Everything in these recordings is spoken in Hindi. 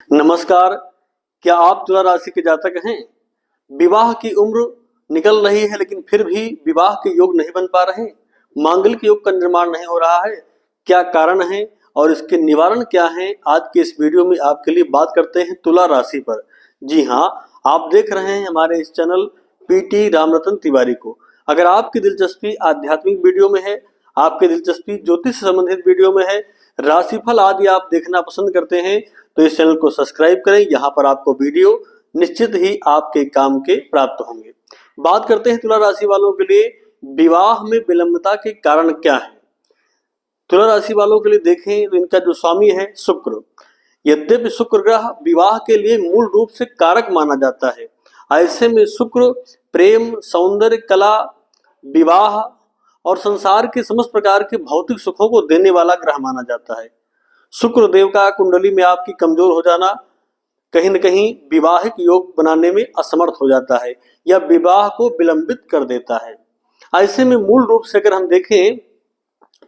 नमस्कार। क्या आप तुला राशि के जातक हैं? विवाह की उम्र निकल रही है लेकिन फिर भी विवाह के योग नहीं बन पा रहे, मांगलिक योग का निर्माण नहीं हो रहा है, क्या कारण है और इसके निवारण क्या है? आज के इस वीडियो में आपके लिए बात करते हैं तुला राशि पर। जी हाँ, आप देख रहे हैं हमारे इस चैनल पीटी रामरतन तिवारी को। अगर आपकी दिलचस्पी आध्यात्मिक वीडियो में है, आपकी दिलचस्पी ज्योतिष से संबंधित वीडियो में है, राशिफल आदि आप देखना पसंद करते हैं तो इस चैनल को सब्सक्राइब करें। यहाँ पर आपको वीडियो निश्चित ही आपके काम के प्राप्त होंगे। बात करते हैं तुला राशि वालों के लिए विवाह में विलंबता के कारण क्या है। तुला राशि वालों के लिए देखें तो इनका जो स्वामी है शुक्र, यद्यपि शुक्र ग्रह विवाह के लिए मूल रूप से कारक माना जाता है, ऐसे में शुक्र प्रेम, सौंदर्य, कला, विवाह और संसार के समस्त प्रकार के भौतिक सुखों को देने वाला ग्रह माना जाता है। शुक्र देव का कुंडली में आपकी कमजोर हो जाना कहीं न कहीं विवाहिक योग बनाने में असमर्थ हो जाता है या विवाह को विलंबित कर देता है। ऐसे में मूल रूप से अगर हम देखें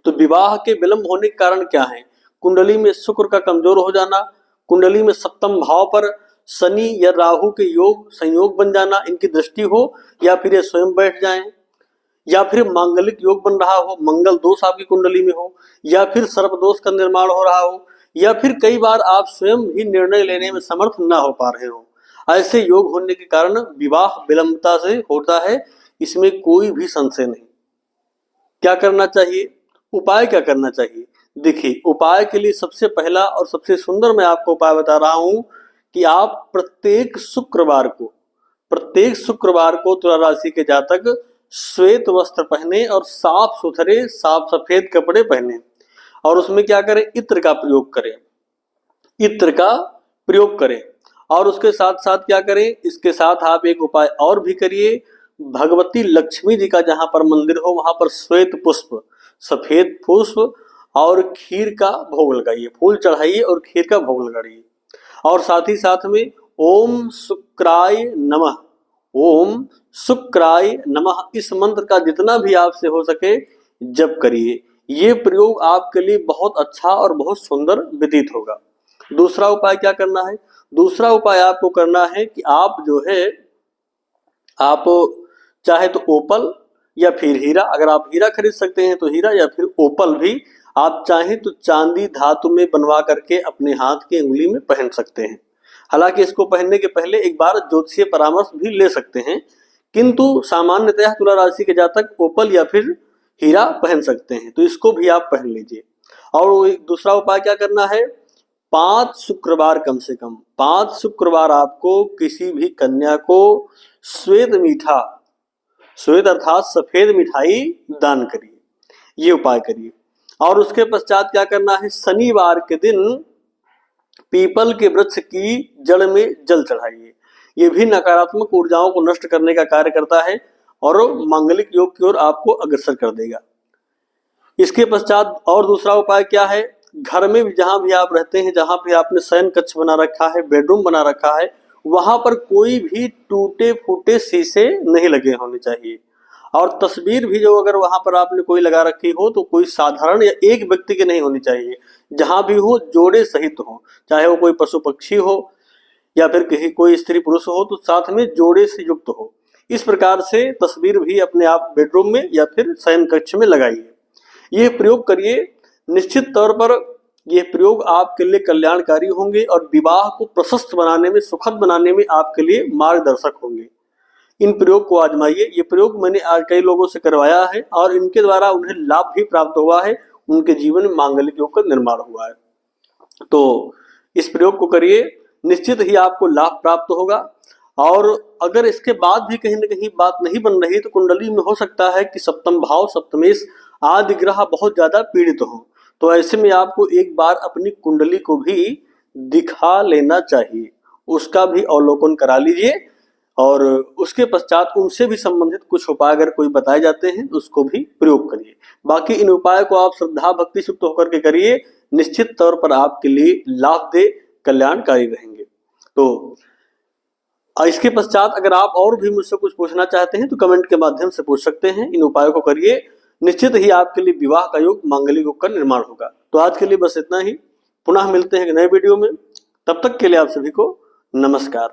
तो विवाह के विलंब होने के कारण क्या है? कुंडली में शुक्र का कमजोर हो जाना, कुंडली में सप्तम भाव पर शनि या राहु के योग संयोग बन जाना, इनकी दृष्टि हो या फिर ये स्वयं बैठ जाएं, या फिर मांगलिक योग बन रहा हो, मंगल दोष आपकी कुंडली में हो, या फिर सर्प दोष का निर्माण हो रहा हो, या फिर कई बार आप स्वयं ही निर्णय लेने में समर्थ ना हो पा रहे हो। ऐसे योग होने के कारण विवाह विलंबता से होता है, इसमें कोई भी संशय नहीं। क्या करना चाहिए? उपाय क्या करना चाहिए? देखिए, उपाय के लिए सबसे पहला और सबसे सुंदर मैं आपको उपाय बता रहा हूं कि आप प्रत्येक शुक्रवार को तुला राशि के जातक श्वेत वस्त्र पहने और साफ सुथरे साफ सफेद कपड़े पहने और उसमें क्या करें? इत्र का प्रयोग करें। और उसके साथ साथ क्या करें? इसके साथ आप एक उपाय और भी करिए। भगवती लक्ष्मी जी का जहां पर मंदिर हो वहां पर श्वेत पुष्प, सफेद पुष्प और खीर का भोग लगाइए, फूल चढ़ाइए और खीर का भोग लगाइए। और साथ ही साथ में ओम शुक्राय नमः, ओम शुक्राय नमः, इस मंत्र का जितना भी आपसे हो सके जप करिए। ये प्रयोग आपके लिए बहुत अच्छा और बहुत सुंदर व्यतीत होगा। दूसरा उपाय क्या करना है? दूसरा उपाय आपको करना है कि आप जो है आप चाहे तो ओपल या फिर हीरा, अगर आप हीरा खरीद सकते हैं तो हीरा, या फिर ओपल भी आप चाहें तो चांदी धातु में बनवा करके अपने हाथ की अंगुली में पहन सकते हैं। हालांकि इसको पहनने के पहले एक बार ज्योतिषीय परामर्श भी ले सकते हैं, किंतु सामान्यतः तुला राशि के जातक ओपल या फिर हीरा पहन सकते हैं, तो इसको भी आप पहन लीजिए। और दूसरा उपाय क्या करना है? 5 शुक्रवार, कम से कम 5 शुक्रवार आपको किसी भी कन्या को श्वेत अर्थात सफेद मिठाई दान करिए, ये उपाय करिए। और उसके पश्चात क्या करना है? शनिवार के दिन पीपल के वृक्ष की जड़ में जल चढ़ाइए। ये भी नकारात्मक ऊर्जाओं को नष्ट करने का कार्य करता है और मांगलिक योग की ओर आपको अग्रसर कर देगा। इसके पश्चात और दूसरा उपाय क्या है? घर में भी जहां भी आप रहते हैं, जहां भी आपने शयन कक्ष बना रखा है, बेडरूम बना रखा है, वहां पर कोई भी टूटे फूटे शीशे नहीं लगे होने चाहिए। और तस्वीर भी जो अगर वहां पर आपने कोई लगा रखी हो तो कोई साधारण या एक व्यक्ति की नहीं होनी चाहिए, जहां भी हो जोड़े सहित हो, चाहे वो कोई पशु पक्षी हो या फिर कहीं कोई स्त्री पुरुष हो तो साथ में जोड़े से युक्त हो। इस प्रकार से तस्वीर भी अपने आप बेडरूम में या फिर शयन कक्ष में लगाइए। ये प्रयोग करिए, निश्चित तौर पर यह प्रयोग आपके लिए कल्याणकारी होंगे और विवाह को प्रशस्त बनाने में, सुखद बनाने में आपके लिए मार्गदर्शक होंगे। इन प्रयोग को आजमाइए। ये प्रयोग मैंने आज कई लोगों से करवाया है और इनके द्वारा उन्हें लाभ भी प्राप्त हुआ है, उनके जीवन में मांगलिक योग का निर्माण हुआ है। तो इस प्रयोग को करिए, निश्चित ही आपको लाभ प्राप्त होगा। और अगर इसके बाद भी कहीं न कहीं बात नहीं बन रही तो कुंडली में हो सकता है कि सप्तम भाव, सप्तमेश आदि ग्रह बहुत ज्यादा पीड़ित हो, तो ऐसे में आपको एक बार अपनी कुंडली को भी दिखा लेना चाहिए, उसका भी अवलोकन करा लीजिए और उसके पश्चात उनसे भी संबंधित कुछ उपाय अगर कोई बताए जाते हैं तो उसको भी प्रयोग करिए। बाकी इन उपायों को आप श्रद्धा भक्ति युक्त होकर के करिए, निश्चित तौर पर आपके लिए लाभदेय कल्याणकारी रहेंगे। तो इसके पश्चात अगर आप और भी मुझसे कुछ पूछना चाहते हैं तो कमेंट के माध्यम से पूछ सकते हैं। इन उपायों को करिए, निश्चित ही आपके लिए विवाह का योग, मांगलिक योग का निर्माण होगा। तो आज के लिए बस इतना ही। पुनः मिलते हैं एक नए वीडियो में। तब तक के लिए आप सभी को नमस्कार।